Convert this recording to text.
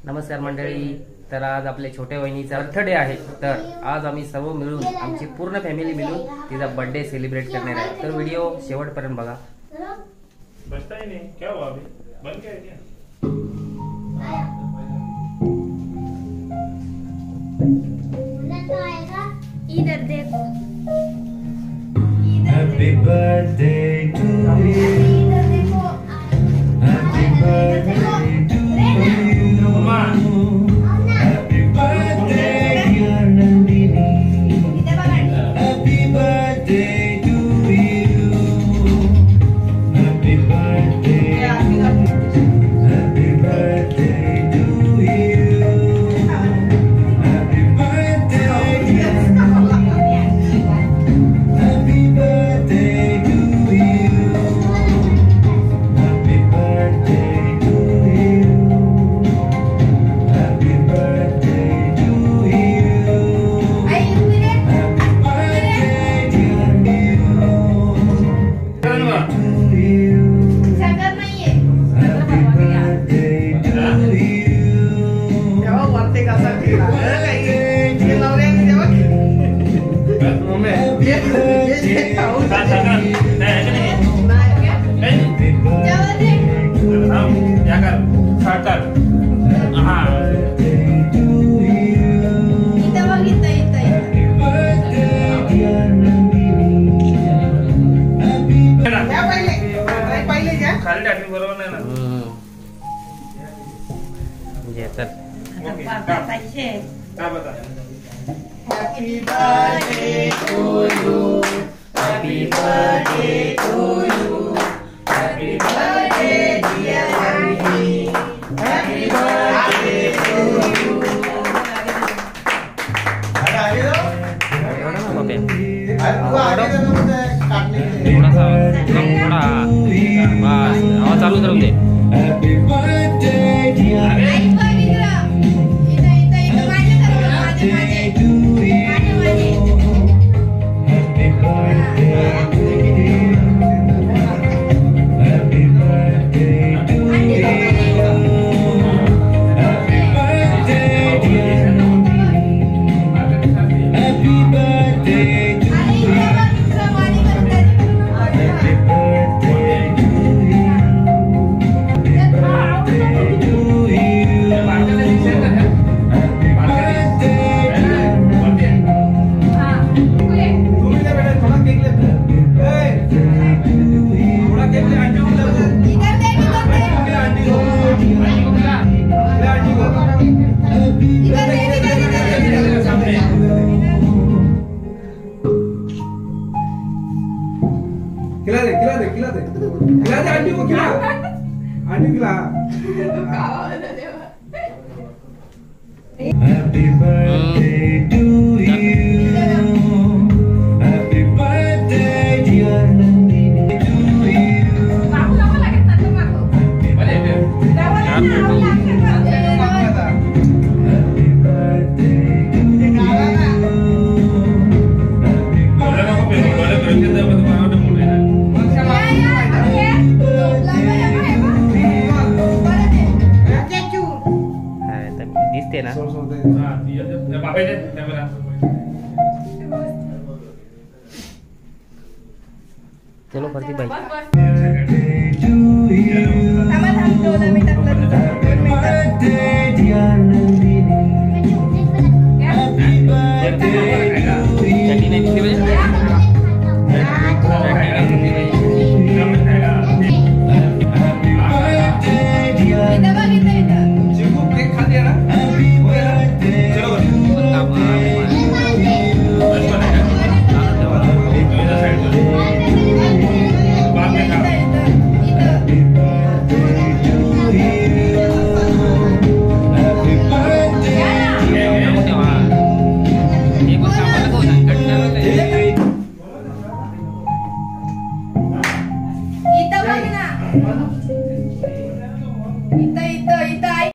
नमस्कार मंडळी, तर आज आपल्या छोट्या वहिनीचा बर्थडे आहे. तर आज आम्ही सर्व मिळून, आमची पूर्ण फॅमिली मिळून तिचा बर्थडे सेलिब्रेट करणार आहे. तर व्हिडिओ शेवटपर्यंत बघा. इधर देखो, Happy birthday to you. Happy birthday to you. Happy birthday dear Nandini. Happy birthday to you. Happy birthday. Happy birthday to you. Happy birthday dear Nandini. Happy birthday to you. Happy birthday to you. Happy birthday to you. Happy birthday dear you. सागर नाहीये. Happy birthday to you. तेव्हा वरती कसा केला हे लावले तेव्हा mummy ये खाऊ बरोबर नाही ना. म्हणजे तर Happy birthday to you. Happy birthday to you. Happy birthday dear Nandini. Happy birthday to you. आवाज चालू करून दे. Happy birthday dear to you. Happy birthday to you. Happy birthday to you. Happy birthday dear Nandini. Happy birthday to you. Happy birthday to you. Happy birthday to you. Happy birthday dear Nandini. खिला दे aunty को खिला Happy birthday to you. Happy birthday dear Nandini to you. Happy birthday to you. दिसते ना. चलो प्रतीक भाई. Birthday to you. Happy birthday